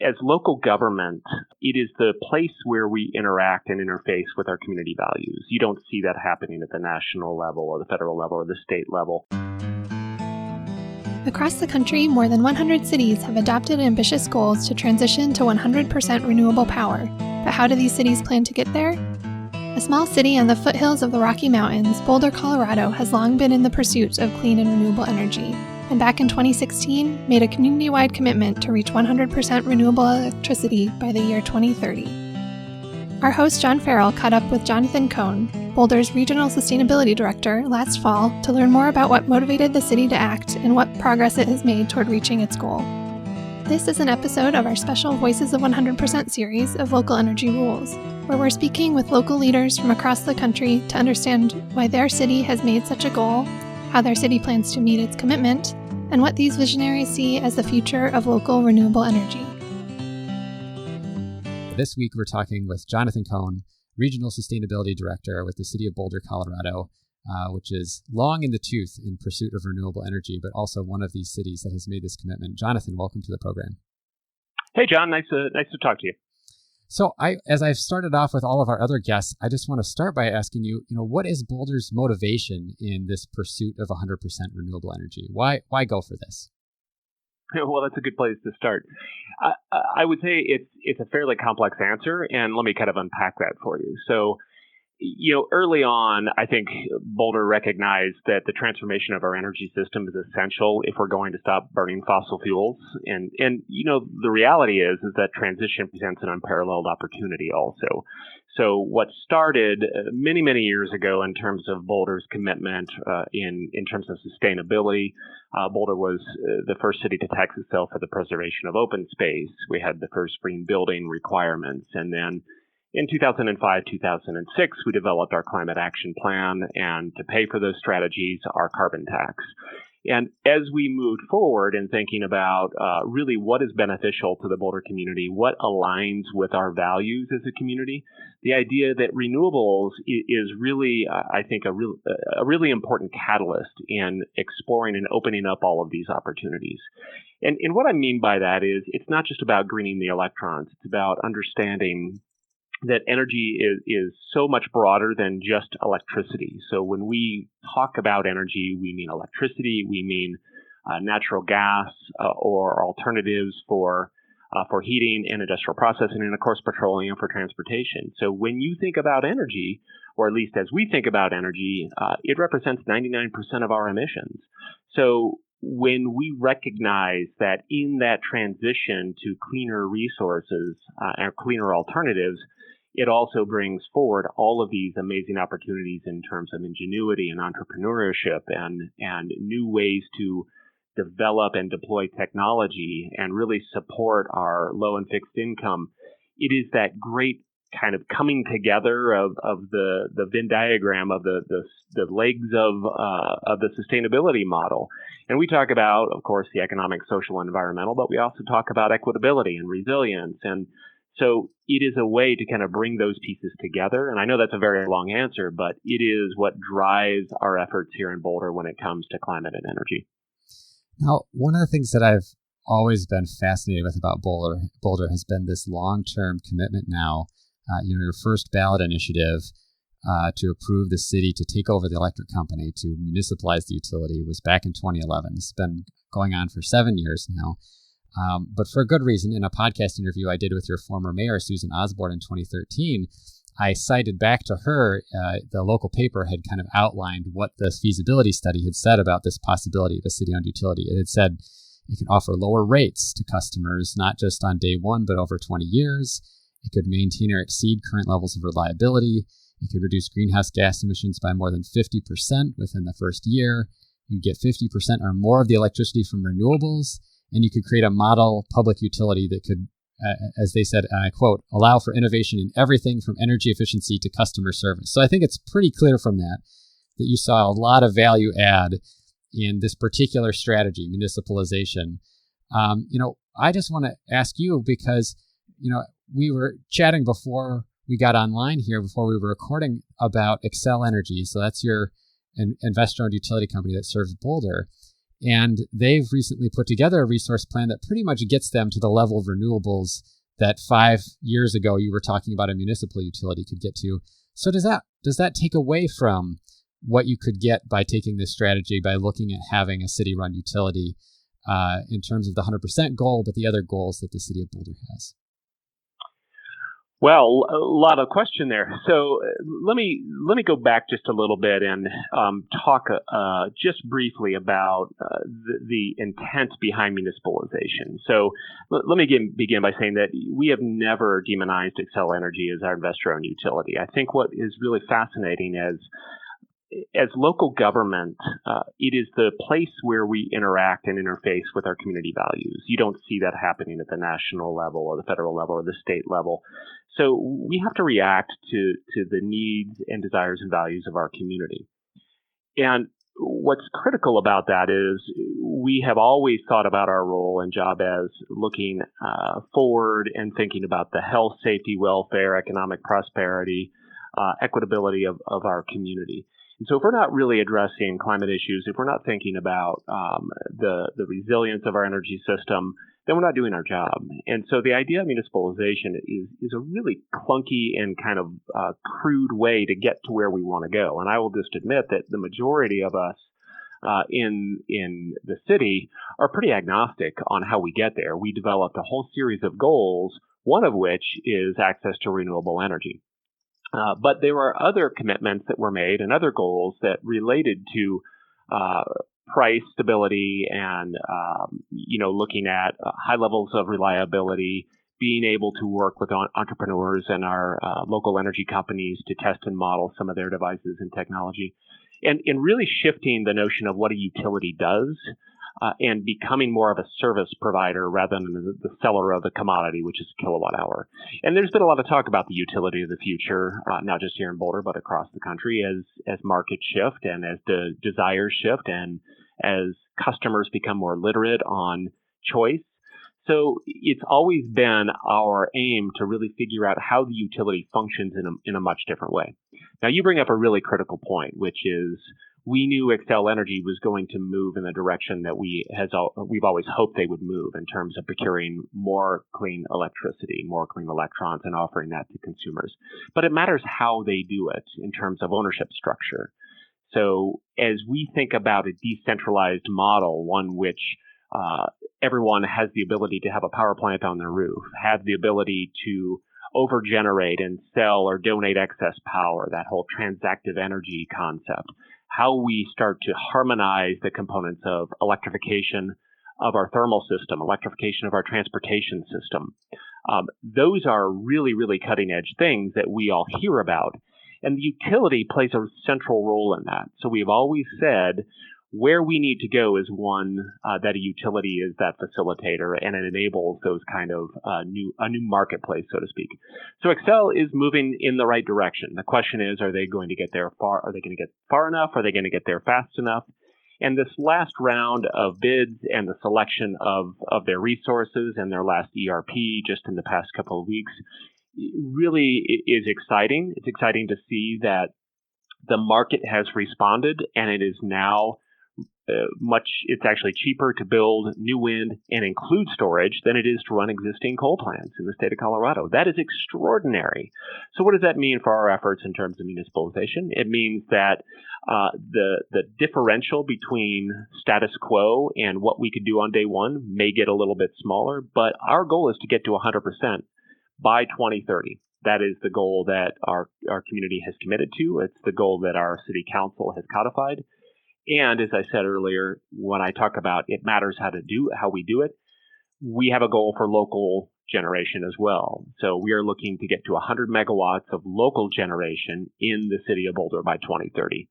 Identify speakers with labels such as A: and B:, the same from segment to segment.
A: as local government, it is the place where we interact and interface with our community values. You don't see that happening at the national level or the federal level or the state level.
B: Across the country, more than 100 cities have adopted ambitious goals to transition to 100% renewable power. But how do these cities plan to get there? A small city on the foothills of the Rocky Mountains, Boulder, Colorado, has long been in the pursuit of clean and renewable energy, and back in 2016 made a community-wide commitment to reach 100% renewable electricity by the year 2030. Our host John Farrell caught up with Jonathan Koehn, Boulder's Regional Sustainability Director, last fall to learn more about what motivated the city to act and what progress it has made toward reaching its goal. This is an episode of our special Voices of 100% series of Local Energy Rules, where we're speaking with local leaders from across the country to understand why their city has made such a goal, how their city plans to meet its commitment, and what these visionaries see as the future of local renewable energy.
C: This week, we're talking with Jonathan Koehn, Regional Sustainability Director with the City of Boulder, Colorado, which is long in the tooth in pursuit of renewable energy, but also one of these cities that has made this commitment. Jonathan, welcome to the program.
A: Hey, John. Nice to talk to you.
C: So as I've started off with all of our other guests, I just want to start by asking you, what is Boulder's motivation in this pursuit of 100% renewable energy? Why go for this?
A: Well, that's a good place to start. I would say it's a fairly complex answer, and let me kind of unpack that for you. So, early on, I think Boulder recognized that the transformation of our energy system is essential if we're going to stop burning fossil fuels. And the reality is that transition presents an unparalleled opportunity also. So what started many, many years ago in terms of Boulder's commitment in terms of sustainability, Boulder was the first city to tax itself for the preservation of open space. We had the first green building requirements. And then in 2005, 2006, we developed our climate action plan, and to pay for those strategies, our carbon tax. And as we moved forward in thinking about really what is beneficial to the Boulder community, what aligns with our values as a community, the idea that renewables is really, I think, a really important catalyst in exploring and opening up all of these opportunities. And what I mean by that is it's not just about greening the electrons. It's about understanding that energy is so much broader than just electricity. So when we talk about energy, we mean electricity, we mean natural gas or alternatives for heating and industrial processing, and of course petroleum for transportation. So when you think about energy, or at least as we think about energy, it represents 99% of our emissions. So when we recognize that in that transition to cleaner resources and cleaner alternatives, it also brings forward all of these amazing opportunities in terms of ingenuity and entrepreneurship and new ways to develop and deploy technology and really support our low and fixed income. It is that great kind of coming together of the Venn diagram of the legs of the sustainability model. And we talk about, of course, the economic, social, and environmental, but we also talk about equitability and resilience. And so it is a way to kind of bring those pieces together. And I know that's a very long answer, but it is what drives our efforts here in Boulder when it comes to climate and energy.
C: Now, one of the things that I've always been fascinated with about Boulder has been this long-term commitment now. Your first ballot initiative to approve the city to take over the electric company, to municipalize the utility, was back in 2011. This has been going on for 7 years now. But for a good reason. In a podcast interview I did with your former mayor, Susan Osborne, in 2013, I cited back to her, the local paper had kind of outlined what the feasibility study had said about this possibility of a city-owned utility. It had said it can offer lower rates to customers, not just on day one, but over 20 years. It could maintain or exceed current levels of reliability. It could reduce greenhouse gas emissions by more than 50% within the first year. You get 50% or more of the electricity from renewables. And you could create a model public utility that could, as they said, and I quote, allow for innovation in everything from energy efficiency to customer service. So I think it's pretty clear from that you saw a lot of value add in this particular strategy, municipalization. I just want to ask you because, we were chatting before we got online here, before we were recording, about Xcel Energy. So that's your investor-owned utility company that serves Boulder. And they've recently put together a resource plan that pretty much gets them to the level of renewables that 5 years ago you were talking about a municipal utility could get to. So does that take away from what you could get by taking this strategy, by looking at having a city-run utility in terms of the 100% goal, but the other goals that the city of Boulder has?
A: Well, a lot of question there. So let me go back just a little bit and talk just briefly about the intent behind municipalization. So let me begin by saying that we have never demonized Xcel Energy as our investor-owned utility. I think what is really fascinating as local government, it is the place where we interact and interface with our community values. You don't see that happening at the national level or the federal level or the state level. So we have to react to the needs and desires and values of our community. And what's critical about that is we have always thought about our role and job as looking forward and thinking about the health, safety, welfare, economic prosperity, equitability of our community. And so if we're not really addressing climate issues, if we're not thinking about the resilience of our energy system, then we're not doing our job. And so the idea of municipalization is a really clunky and kind of crude way to get to where we want to go. And I will just admit that the majority of us in the city are pretty agnostic on how we get there. We developed a whole series of goals, one of which is access to renewable energy. But there are other commitments that were made and other goals that related to price stability and, looking at high levels of reliability, being able to work with entrepreneurs and our local energy companies to test and model some of their devices and technology, and really shifting the notion of what a utility does and becoming more of a service provider rather than the seller of the commodity, which is kilowatt hour. And there's been a lot of talk about the utility of the future, not just here in Boulder, but across the country as markets shift and as the desires shift and as customers become more literate on choice. So it's always been our aim to really figure out how the utility functions in a much different way. Now, you bring up a really critical point, which is we knew Xcel Energy was going to move in the direction that we've always hoped they would move in terms of procuring more clean electricity, more clean electrons, and offering that to consumers. But it matters how they do it in terms of ownership structure. So as we think about a decentralized model, one which everyone has the ability to have a power plant on their roof, have the ability to overgenerate and sell or donate excess power, that whole transactive energy concept, how we start to harmonize the components of electrification of our thermal system, electrification of our transportation system. Those are really, really cutting edge things that we all hear about. And the utility plays a central role in that. So we've always said where we need to go is one that a utility is that facilitator, and it enables those kind of a new marketplace, so to speak. So Xcel is moving in the right direction. The question is, are they going to get there far? Are they going to get far enough? Are they going to get there fast enough? And this last round of bids and the selection of their resources and their last ERP just in the past couple of weeks really is exciting. It's exciting to see that the market has responded, and it is now it's actually cheaper to build new wind and include storage than it is to run existing coal plants in the state of Colorado. That is extraordinary. So what does that mean for our efforts in terms of municipalization? It means that the differential between status quo and what we could do on day one may get a little bit smaller, but our goal is to get to 100% by 2030. That is the goal that our community has committed to. It's the goal that our city council has codified. And as I said earlier, when I talk about it matters how we do it, we have a goal for local generation as well. So we are looking to get to 100 megawatts of local generation in the city of Boulder by 2030.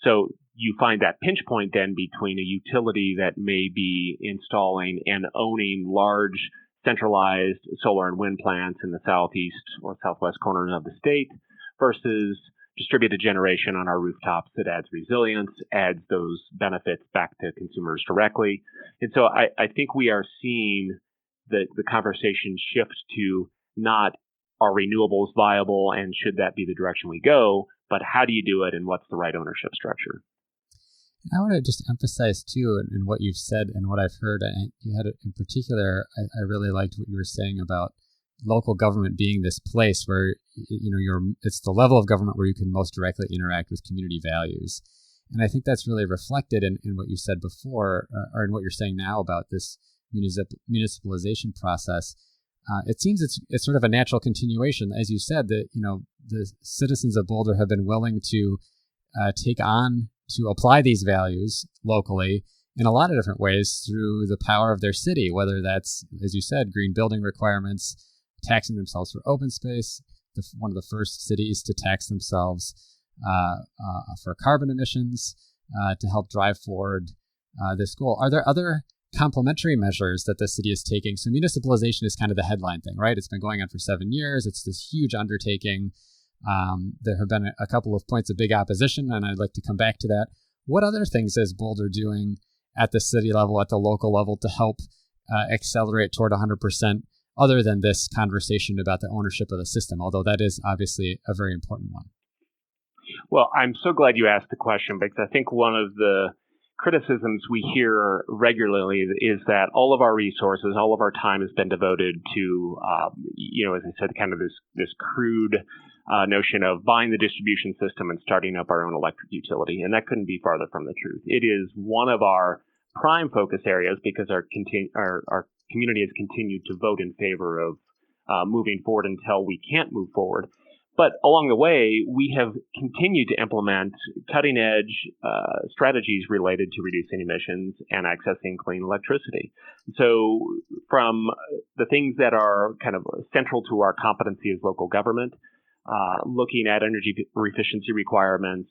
A: So you find that pinch point then between a utility that may be installing and owning large centralized solar and wind plants in the southeast or southwest corners of the state versus distributed generation on our rooftops that adds resilience, adds those benefits back to consumers directly. And so I think we are seeing the conversation shift to not are renewables viable and should that be the direction we go, but how do you do it and what's the right ownership structure?
C: I want to just emphasize too, in what you've said and what I've heard. And you had in particular, I really liked what you were saying about local government being this place where it's the level of government where you can most directly interact with community values. And I think that's really reflected in what you said before, or in what you're saying now about this municipalization process. It seems it's sort of a natural continuation, as you said, that the citizens of Boulder have been willing to apply these values locally in a lot of different ways through the power of their city, whether that's, as you said, green building requirements, taxing themselves for open space, one of the first cities to tax themselves for carbon emissions to help drive forward this goal. Are there other complementary measures that the city is taking? So municipalization is kind of the headline thing, right? It's been going on for 7 years. It's this huge undertaking. There have been a couple of points of big opposition, and I'd like to come back to that. What other things is Boulder doing at the city level, at the local level, to help accelerate toward 100%, other than this conversation about the ownership of the system, although that is obviously a very important one?
A: Well, I'm so glad you asked the question, because I think one of the criticisms we hear regularly is that all of our resources, all of our time has been devoted to, as I said, kind of this crude notion of buying the distribution system and starting up our own electric utility. And that couldn't be farther from the truth. It is one of our prime focus areas because our community has continued to vote in favor of moving forward until we can't move forward. But along the way, we have continued to implement cutting-edge strategies related to reducing emissions and accessing clean electricity. So from the things that are kind of central to our competency as local government, looking at energy efficiency requirements,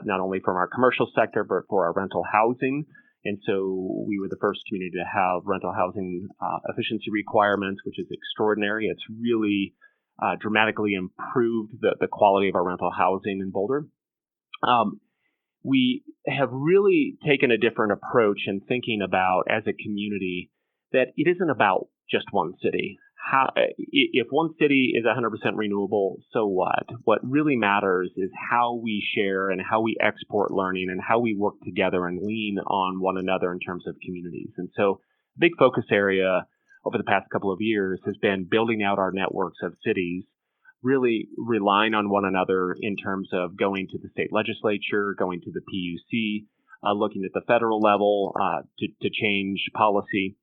A: not only from our commercial sector, but for our rental housing. And so we were the first community to have rental housing efficiency requirements, which is extraordinary. It's really dramatically improved the quality of our rental housing in Boulder. We have really taken a different approach in thinking about, as a community, that it isn't about just one city. If one city is 100% renewable, so what? What really matters is how we share and how we export learning and how we work together and lean on one another in terms of communities. And so a big focus area over the past couple of years has been building out our networks of cities, really relying on one another in terms of going to the state legislature, going to the PUC, looking at the federal level to change policy.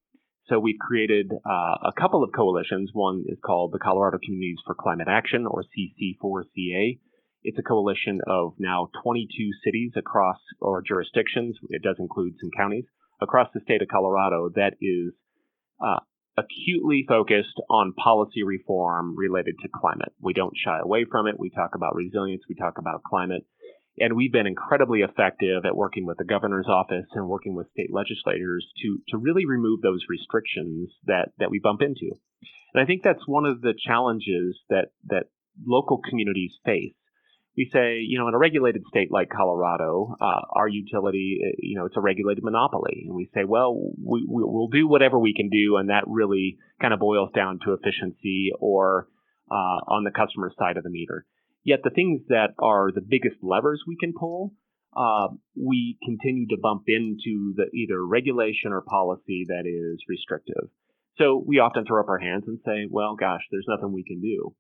A: So we've created a couple of coalitions. One is called the Colorado Communities for Climate Action, or CC4CA. It's a coalition of now 22 cities across, or jurisdictions, it does include some counties, across the state of Colorado that is acutely focused on policy reform related to climate. We don't shy away from it. We talk about resilience. We talk about climate. And we've been incredibly effective at working with the governor's office and working with state legislators to really remove those restrictions that we bump into. And I think that's one of the challenges that local communities face. We say, in a regulated state like Colorado, our utility, it's a regulated monopoly. And we say, well, we'll do whatever we can do. And that really kind of boils down to efficiency or on the customer side of the meter. Yet the things that are the biggest levers we can pull, we continue to bump into the either regulation or policy that is restrictive. So we often throw up our hands and say, well, gosh, there's nothing we can do.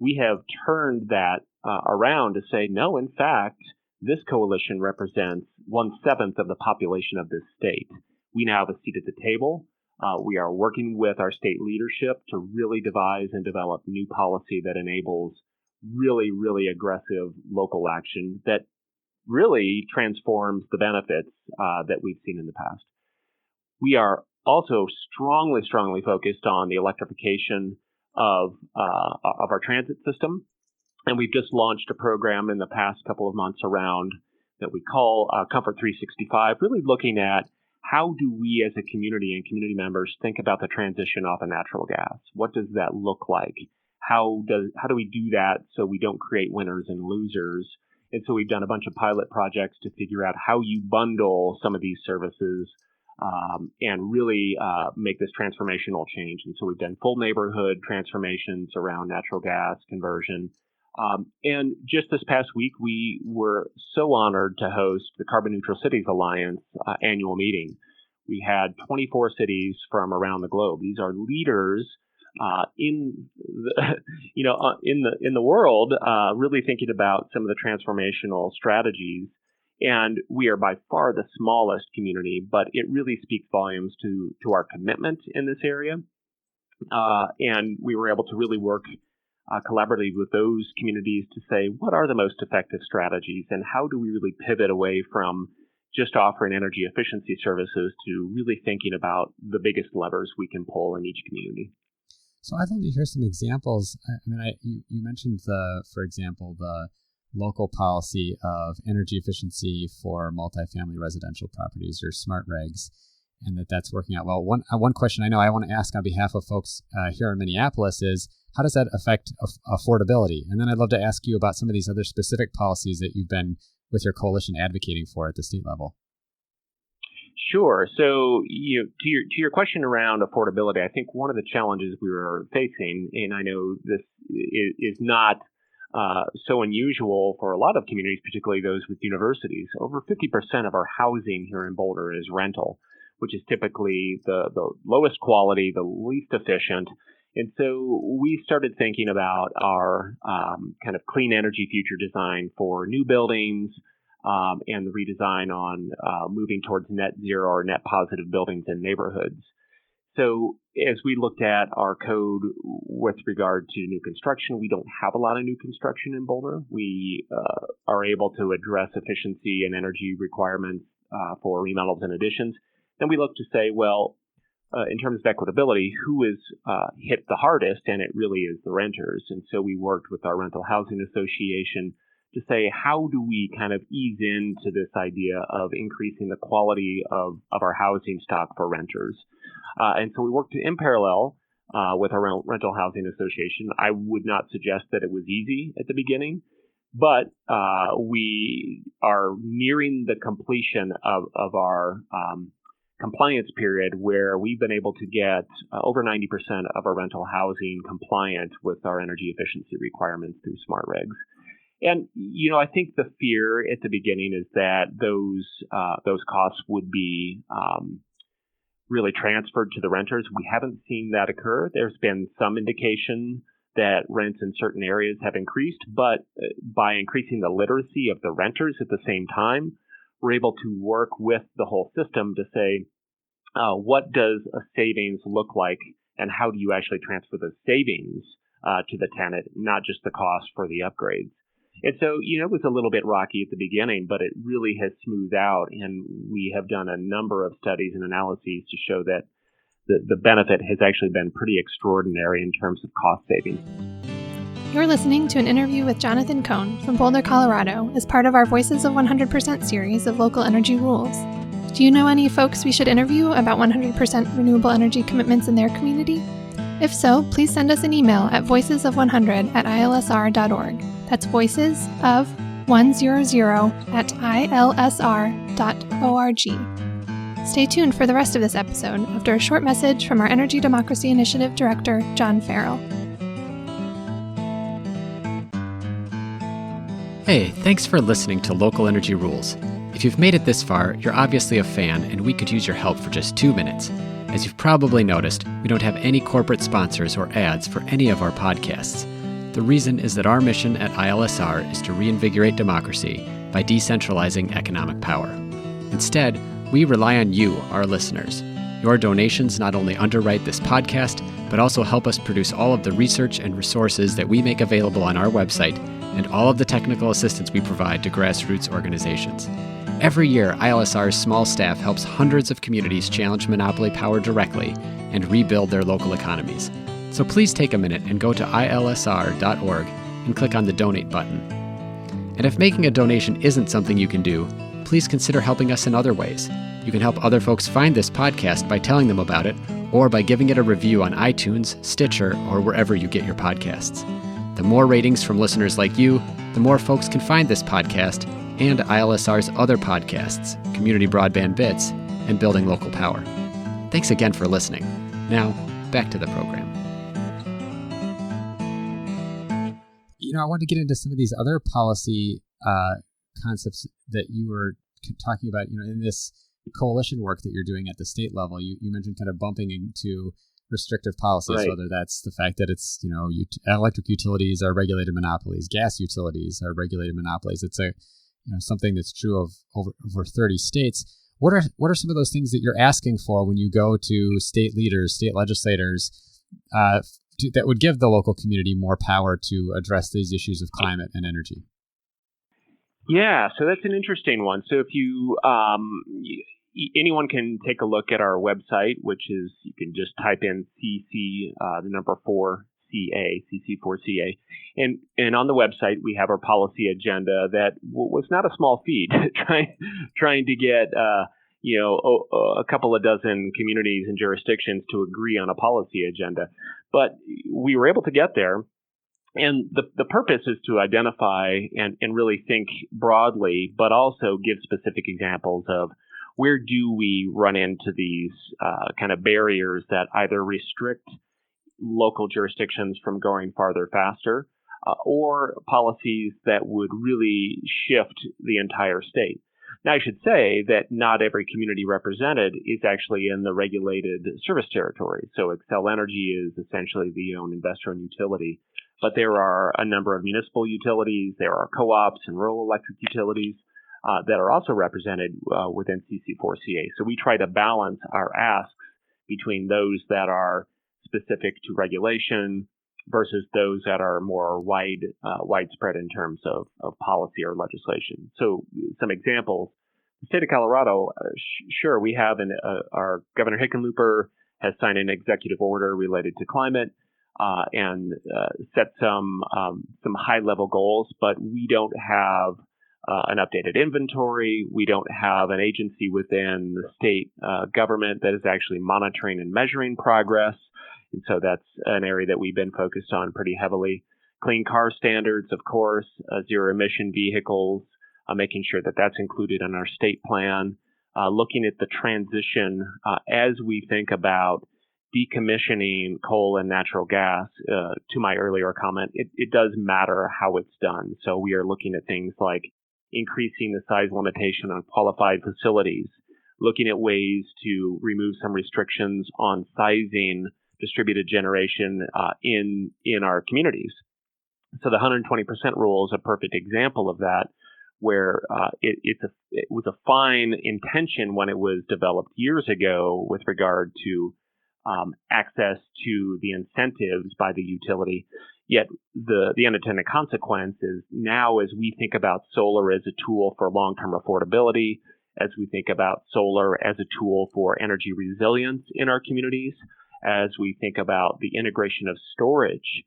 A: We have turned that around to say, no, in fact, this coalition represents 1/7 of the population of this state. We now have a seat at the table. We are working with our state leadership to really devise and develop new policy that enables really, really aggressive local action that really transforms the benefits that we've seen in the past. We are also strongly focused on the electrification of our transit system. And we've just launched a program in the past couple of months around that we call Comfort 365, really looking at how do we as a community and community members think about the transition off of natural gas? What does that look like? How do we do that so we don't create winners and losers? And so we've done a bunch of pilot projects to figure out how you bundle some of these services and really make this transformational change. And so we've done full neighborhood transformations around natural gas conversion. And just this past week, we were so honored to host the Carbon Neutral Cities Alliance annual meeting. We had 24 cities from around the globe. These are leaders in the world, really thinking about some of the transformational strategies. And we are by far the smallest community, but it really speaks volumes to our commitment in this area. And we were able to really work collaboratively with those communities to say, what are the most effective strategies, and how do we really pivot away from just offering energy efficiency services to really thinking about the biggest levers we can pull in each community.
C: So I'd love to hear some examples. You mentioned for example, the local policy of energy efficiency for multifamily residential properties, or smart regs, and that's working out well. One question I know I want to ask on behalf of folks here in Minneapolis is, how does that affect affordability? And then I'd love to ask you about some of these other specific policies that you've been with your coalition advocating for at the state level.
A: Sure. So, to your question around affordability, I think one of the challenges we were facing, and I know this is not so unusual for a lot of communities, particularly those with universities. Over 50% of our housing here in Boulder is rental, which is typically the lowest quality, the least efficient. And so we started thinking about our kind of clean energy future design for new buildings, and the redesign on moving towards net zero or net positive buildings in neighborhoods. So as we looked at our code with regard to new construction, we don't have a lot of new construction in Boulder. We are able to address efficiency and energy requirements for remodels and additions. Then we look to say, well, in terms of equitability, who is hit the hardest? And it really is the renters. And so we worked with our Rental Housing Association to say, how do we kind of ease into this idea of increasing the quality of our housing stock for renters? And so we worked in parallel with our Rental Housing Association. I would not suggest that it was easy at the beginning, but we are nearing the completion of our compliance period, where we've been able to get over 90% of our rental housing compliant with our energy efficiency requirements through smart regs. And, I think the fear at the beginning is that those costs would be really transferred to the renters. We haven't seen that occur. There's been some indication that rents in certain areas have increased, but by increasing the literacy of the renters at the same time, we're able to work with the whole system to say, what does a savings look like, and how do you actually transfer the savings to the tenant, not just the cost for the upgrades? And so, it was a little bit rocky at the beginning, but it really has smoothed out. And we have done a number of studies and analyses to show that the benefit has actually been pretty extraordinary in terms of cost savings.
B: You're listening to an interview with Jonathan Koehn from Boulder, Colorado, as part of our Voices of 100% series of local energy rules. Do you know any folks we should interview about 100% renewable energy commitments in their community? If so, please send us an email at voicesof100@ilsr.org. That's voicesof100@ilsr.org. Stay tuned for the rest of this episode after a short message from our Energy Democracy Initiative Director, John Farrell.
D: Hey, thanks for listening to Local Energy Rules. If you've made it this far, you're obviously a fan, and we could use your help for just 2 minutes. As you've probably noticed, we don't have any corporate sponsors or ads for any of our podcasts. The reason is that our mission at ILSR is to reinvigorate democracy by decentralizing economic power. Instead, we rely on you, our listeners. Your donations not only underwrite this podcast, but also help us produce all of the research and resources that we make available on our website, and all of the technical assistance we provide to grassroots organizations. Every year, ILSR's small staff helps hundreds of communities challenge monopoly power directly and rebuild their local economies. So please take a minute and go to ilsr.org and click on the donate button. And if making a donation isn't something you can do, please consider helping us in other ways. You can help other folks find this podcast by telling them about it, or by giving it a review on iTunes, Stitcher, or wherever you get your podcasts. The more ratings from listeners like you, the more folks can find this podcast and ILSR's other podcasts, Community Broadband Bits, and Building Local Power. Thanks again for listening. Now, back to the program.
C: I want to get into some of these other policy concepts that you were talking about, in this coalition work that you're doing at the state level. You mentioned kind of bumping into restrictive policies,
A: right.
C: Whether that's the fact that it's, electric utilities are regulated monopolies, gas utilities are regulated monopolies. It's something that's true of over 30 states. What are some of those things that you're asking for when you go to state leaders, state legislators, that would give the local community more power to address these issues of climate and energy?
A: Yeah, so that's an interesting one. So if you anyone can take a look at our website, which is, you can just type in CC, the number 4CA, CC4CA. And on the website, we have our policy agenda that was not a small feat, trying to get, a couple of dozen communities and jurisdictions to agree on a policy agenda. But we were able to get there. And the purpose is to identify and really think broadly, but also give specific examples of where do we run into these kind of barriers that either restrict local jurisdictions from going farther faster, or policies that would really shift the entire state. Now, I should say that not every community represented is actually in the regulated service territory. So Xcel Energy is essentially the owned investor-owned utility. But there are a number of municipal utilities, there are co-ops and rural electric utilities that are also represented within CC4CA. So we try to balance our asks between those that are specific to regulation versus those that are more widespread in terms of policy or legislation. So some examples: the state of Colorado, sure, we have our Governor Hickenlooper has signed an executive order related to climate and set some high-level goals, but we don't have an updated inventory. We don't have an agency within the state government that is actually monitoring and measuring progress. And so that's an area that we've been focused on pretty heavily. Clean car standards, of course, zero emission vehicles, making sure that that's included in our state plan. Looking at the transition as we think about decommissioning coal and natural gas. To my earlier comment, it does matter how it's done. So we are looking at things like increasing the size limitation on qualified facilities, looking at ways to remove some restrictions on sizing distributed generation in our communities. So the 120% rule is a perfect example of that, where it was a fine intention when it was developed years ago with regard to access to the incentives by the utility. Yet the unintended consequence is now, as we think about solar as a tool for long-term affordability, as we think about solar as a tool for energy resilience in our communities, as we think about the integration of storage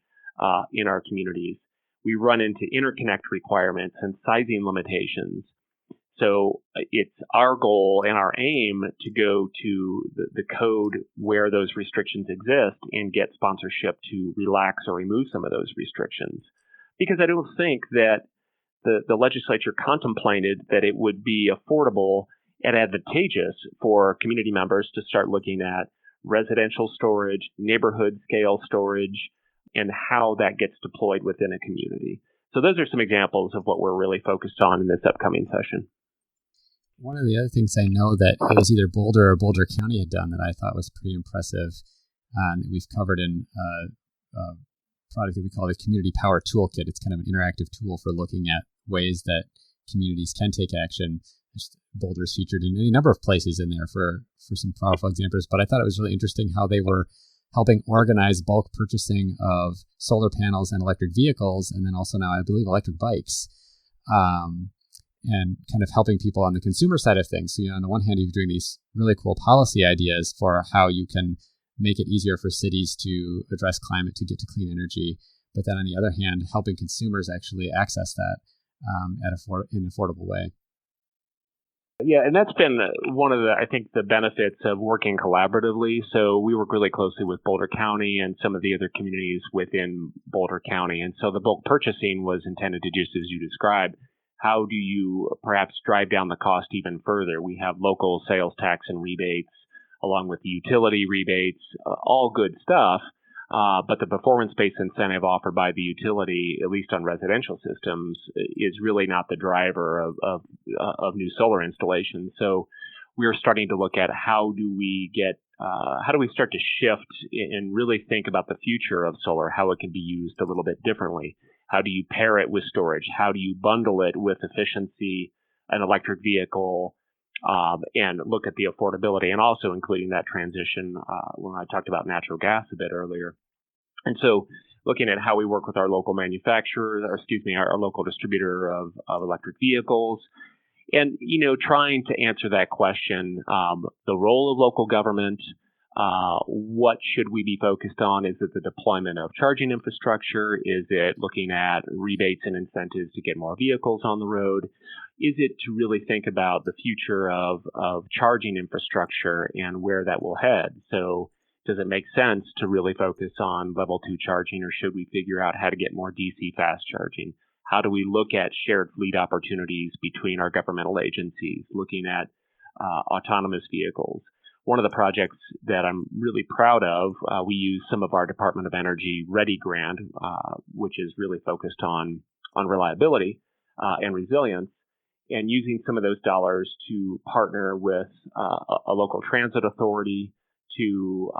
A: in our communities, we run into interconnect requirements and sizing limitations. So it's our goal and our aim to go to the code where those restrictions exist and get sponsorship to relax or remove some of those restrictions. Because I don't think that the legislature contemplated that it would be affordable and advantageous for community members to start looking at residential storage, neighborhood scale storage, and how that gets deployed within a community. So those are some examples of what we're really focused on in this upcoming session.
C: One of the other things I know that it was either Boulder or Boulder County had done that I thought was pretty impressive, that we've covered in a product that we call the Community Power Toolkit. It's kind of an interactive tool for looking at ways that communities can take action. Boulder's featured in any number of places in there for some powerful examples, but I thought it was really interesting how they were helping organize bulk purchasing of solar panels and electric vehicles, and then also now, I believe, electric bikes. And kind of helping people on the consumer side of things. So, on the one hand, you're doing these really cool policy ideas for how you can make it easier for cities to address climate, to get to clean energy. But then on the other hand, helping consumers actually access that in an affordable way.
A: Yeah, and that's been one of I think, the benefits of working collaboratively. So we work really closely with Boulder County and some of the other communities within Boulder County. And so the bulk purchasing was intended to, just as you described, how do you perhaps drive down the cost even further? We have local sales tax and rebates, along with the utility rebates, all good stuff. But the performance-based incentive offered by the utility, at least on residential systems, is really not the driver of new solar installations. So we're starting to look at how do we start to shift and really think about the future of solar, how it can be used a little bit differently. How do you pair it with storage? How do you bundle it with efficiency, an electric vehicle, and look at the affordability, and also including that transition when I talked about natural gas a bit earlier. And so looking at how we work with our local manufacturer, our local distributor of electric vehicles, and, trying to answer that question, the role of local government, what should we be focused on? Is it the deployment of charging infrastructure? Is it looking at rebates and incentives to get more vehicles on the road? Is it to really think about the future of charging infrastructure and where that will head? So does it make sense to really focus on level 2 charging, or should we figure out how to get more DC fast charging? How do we look at shared fleet opportunities between our governmental agencies, looking at autonomous vehicles? One of the projects that I'm really proud of, we use some of our Department of Energy READY grant, which is really focused on reliability and resilience, and using some of those dollars to partner with a local transit authority to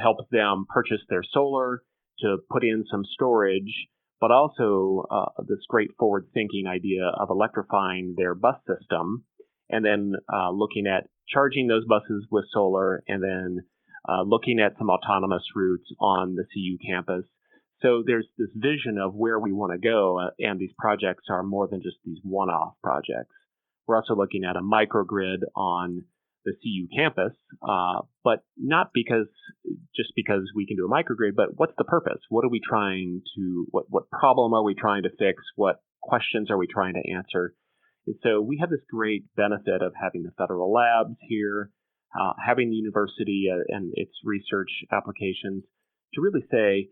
A: help them purchase their solar, to put in some storage, but also this great forward-thinking idea of electrifying their bus system, and then looking at charging those buses with solar, and then looking at some autonomous routes on the CU campus. So there's this vision of where we want to go, and these projects are more than just these one-off projects. We're also looking at a microgrid on the CU campus, but not just because we can do a microgrid, but what's the purpose? What problem are we trying to fix? What questions are we trying to answer? And so we have this great benefit of having the federal labs here, having the university and its research applications to really say,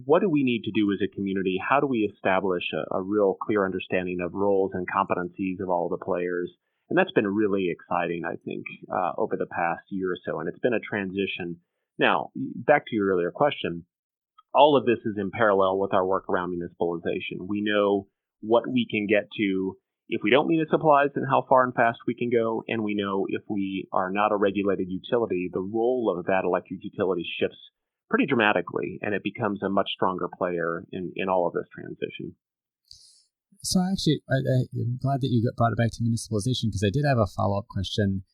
A: what do we need to do as a community? How do we establish a real clear understanding of roles and competencies of all the players? And that's been really exciting, I think, over the past year or so. And it's been a transition. Now, back to your earlier question, all of this is in parallel with our work around municipalization. We know what we can get to if we don't municipalize and how far and fast we can go. And we know if we are not a regulated utility, the role of that electric utility shifts pretty dramatically, and it becomes a much stronger player in all of this transition.
C: So actually, I'm glad that you brought it back to municipalization, because I did have a follow-up question.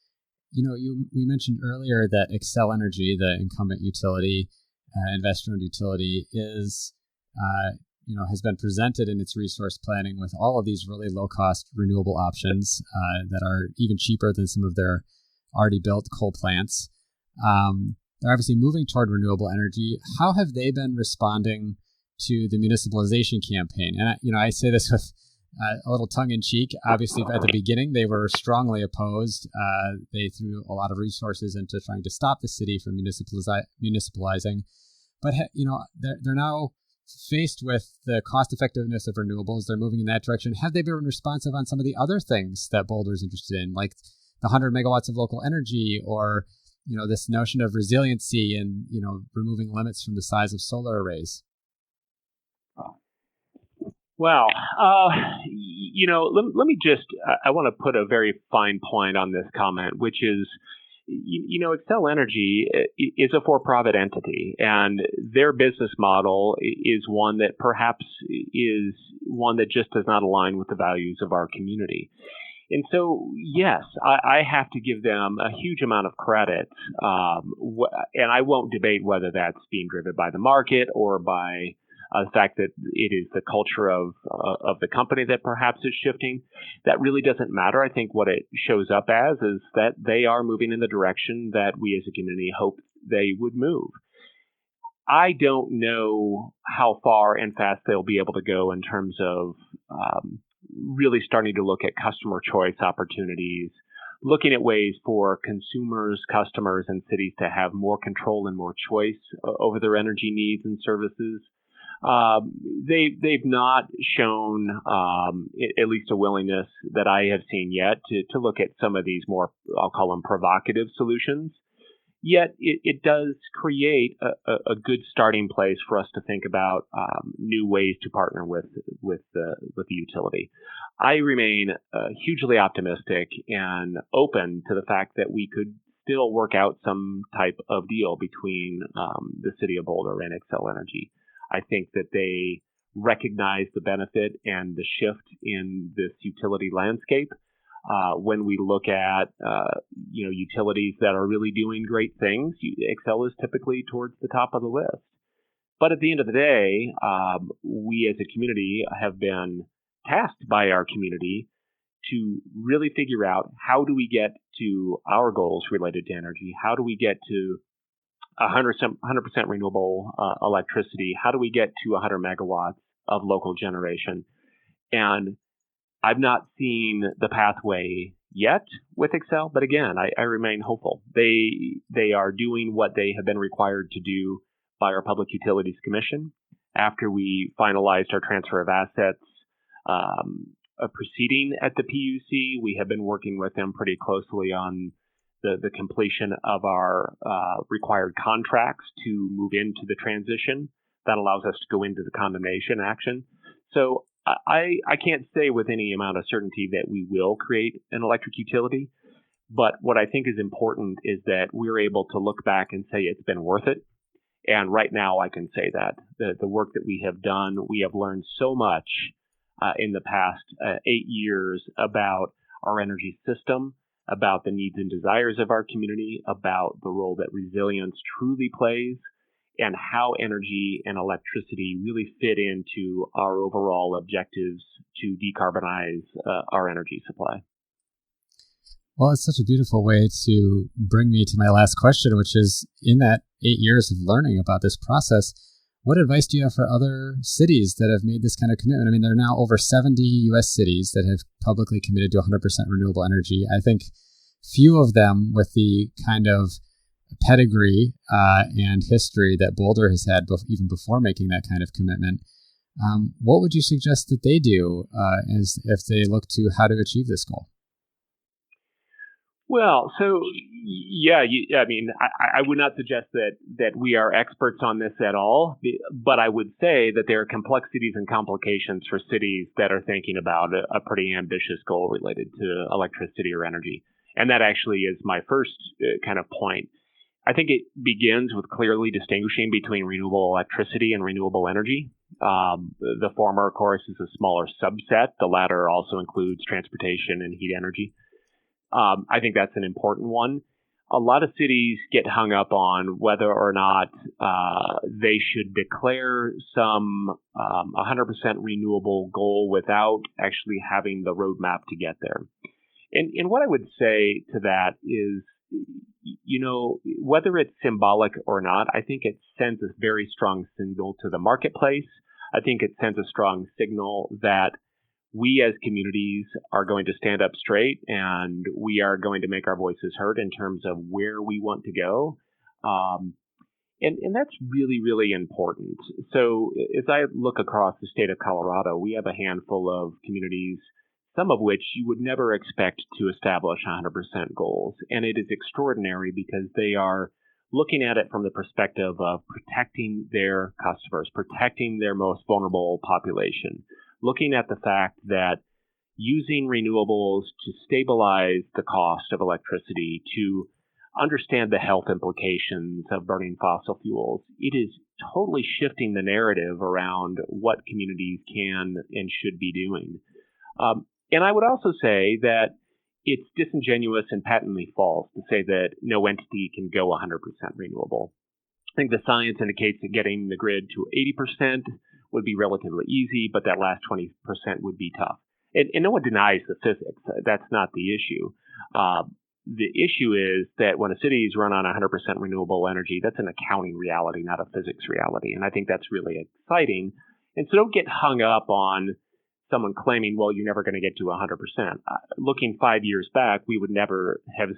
C: We mentioned earlier that Xcel Energy, the incumbent utility, investor-owned utility, has been presented in its resource planning with all of these really low-cost renewable options that are even cheaper than some of their already built coal plants. They're obviously moving toward renewable energy. How have they been responding to the municipalization campaign? And I say this with a little tongue-in-cheek. Obviously, at the beginning, they were strongly opposed. They threw a lot of resources into trying to stop the city from municipalizing. But they're now faced with the cost-effectiveness of renewables. They're moving in that direction. Have they been responsive on some of the other things that Boulder's interested in, like the 100 megawatts of local energy, or this notion of resiliency and removing limits from the size of solar arrays?
A: Well, let me just, I want to put a very fine point on this comment, which is, Xcel Energy is a for-profit entity, and their business model is one that perhaps is one that just does not align with the values of our community. And so, yes, I have to give them a huge amount of credit, and I won't debate whether that's being driven by the market or by the fact that it is the culture of the company that perhaps is shifting. That really doesn't matter. I think what it shows up as is that they are moving in the direction that we as a community hope they would move. I don't know how far and fast they'll be able to go in terms of really starting to look at customer choice opportunities, looking at ways for consumers, customers, and cities to have more control and more choice over their energy needs and services. They've not shown at least a willingness that I have seen yet to look at some of these more, I'll call them provocative solutions. Yet it does create a good starting place for us to think about new ways to partner with the utility. I remain hugely optimistic and open to the fact that we could still work out some type of deal between the city of Boulder and Xcel Energy. I think that they recognize the benefit and the shift in this utility landscape. When we look at utilities that are really doing great things, Xcel is typically towards the top of the list. But at the end of the day, we as a community have been tasked by our community to really figure out how do we get to our goals related to energy? How do we get to 100% renewable electricity? How do we get to 100 megawatts of local generation? And I've not seen the pathway yet with Xcel, but again, I remain hopeful. They are doing what they have been required to do by our Public Utilities Commission after we finalized our transfer of assets proceeding at the PUC. We have been working with them pretty closely on the completion of our required contracts to move into the transition. That allows us to go into the condemnation action. So I can't say with any amount of certainty that we will create an electric utility, but what I think is important is that we're able to look back and say it's been worth it. And right now I can say that the work that we have done, we have learned so much in the past 8 years about our energy system, about the needs and desires of our community, about the role that resilience truly plays, and how energy and electricity really fit into our overall objectives to decarbonize our energy supply.
C: Well, it's such a beautiful way to bring me to my last question, which is, in that 8 years of learning about this process, what advice do you have for other cities that have made this kind of commitment? I mean, there are now over 70 U.S. cities that have publicly committed to 100% renewable energy. I think few of them with the kind of pedigree and history that Boulder has had even before making that kind of commitment. What would you suggest that they do as if they look to how to achieve this goal?
A: Well, so yeah, I would not suggest that we are experts on this at all, but I would say that there are complexities and complications for cities that are thinking about a pretty ambitious goal related to electricity or energy. And that actually is my first kind of point. I think it begins with clearly distinguishing between renewable electricity and renewable energy. The former, of course, is a smaller subset. The latter also includes transportation and heat energy. I think that's an important one. A lot of cities get hung up on whether or not they should declare some 100% renewable goal without actually having the roadmap to get there. And what I would say to that is, whether it's symbolic or not, I think it sends a very strong signal to the marketplace. I think it sends a strong signal that we as communities are going to stand up straight and we are going to make our voices heard in terms of where we want to go. And that's really, really important. So as I look across the state of Colorado, we have a handful of communities, some of which you would never expect to establish 100% goals. And it is extraordinary because they are looking at it from the perspective of protecting their customers, protecting their most vulnerable population, looking at the fact that using renewables to stabilize the cost of electricity, to understand the health implications of burning fossil fuels, it is totally shifting the narrative around what communities can and should be doing. And I would also say that it's disingenuous and patently false to say that no entity can go 100% renewable. I think the science indicates that getting the grid to 80% would be relatively easy, but that last 20% would be tough. And no one denies the physics. That's not the issue. The issue is that when a city is run on 100% renewable energy, that's an accounting reality, not a physics reality. And I think that's really exciting. And so don't get hung up on someone claiming, well, you're never going to get to 100%. Looking 5 years back, we would never have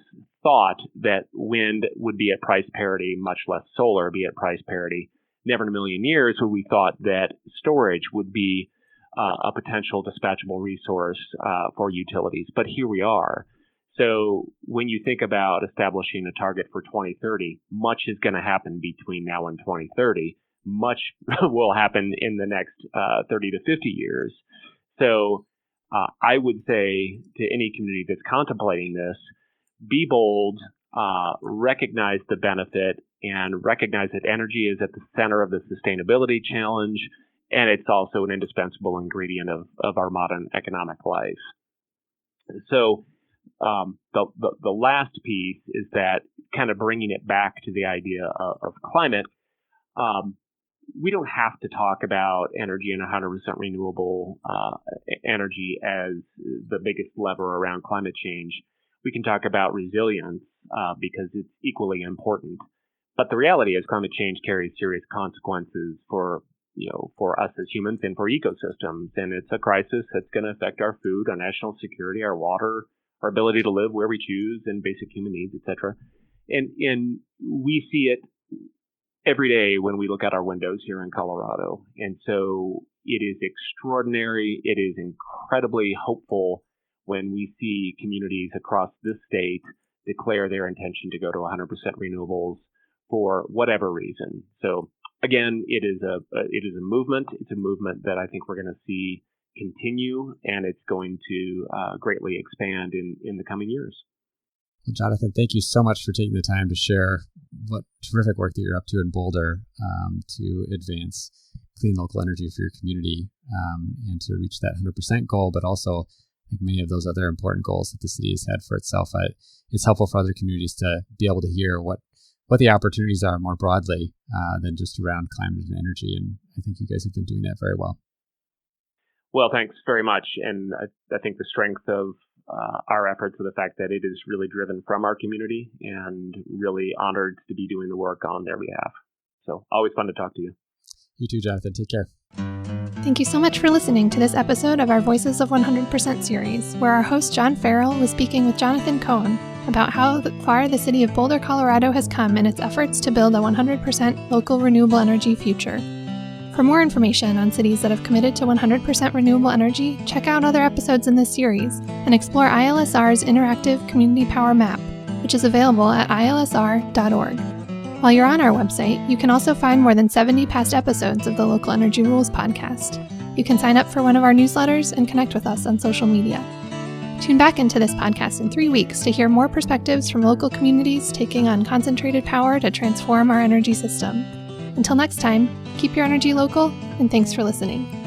A: thought that wind would be at price parity, much less solar be at price parity. Never in a million years would we thought that storage would be a potential dispatchable resource for utilities. But here we are. So when you think about establishing a target for 2030, much is going to happen between now and 2030. Much will happen in the next 30 to 50 years. So I would say to any community that's contemplating this, be bold, recognize the benefit, and recognize that energy is at the center of the sustainability challenge, and it's also an indispensable ingredient of our modern economic life. So the last piece is that kind of bringing it back to the idea of climate. We don't have to talk about energy and 100% renewable energy as the biggest lever around climate change. We can talk about resilience because it's equally important. But the reality is climate change carries serious consequences for us as humans and for ecosystems. And it's a crisis that's going to affect our food, our national security, our water, our ability to live where we choose, and basic human needs, et cetera. And we see it every day when we look out our windows here in Colorado. And so it is extraordinary. It is incredibly hopeful when we see communities across this state declare their intention to go to 100% renewables for whatever reason. So again, it is a movement. It's a movement that I think we're going to see continue, and it's going to greatly expand in the coming years.
C: Well, Jonathan, thank you so much for taking the time to share what terrific work that you're up to in Boulder to advance clean local energy for your community and to reach that 100% goal, but also I think many of those other important goals that the city has had for itself. It's helpful for other communities to be able to hear what the opportunities are more broadly than just around climate and energy. And I think you guys have been doing that very well.
A: Well, thanks very much. And I think the strength of our efforts are the fact that it is really driven from our community, and really honored to be doing the work on their behalf. So always fun to talk to you.
C: You too, Jonathan. Take care.
B: Thank you so much for listening to this episode of our Voices of 100% series, where our host John Farrell was speaking with Jonathan Koehn about how far the city of Boulder, Colorado has come in its efforts to build a 100% local renewable energy future. For more information on cities that have committed to 100% renewable energy, check out other episodes in this series and explore ILSR's interactive community power map, which is available at ilsr.org. While you're on our website, you can also find more than 70 past episodes of the Local Energy Rules podcast. You can sign up for one of our newsletters and connect with us on social media. Tune back into this podcast in 3 weeks to hear more perspectives from local communities taking on concentrated power to transform our energy system. Until next time, keep your energy local, and thanks for listening.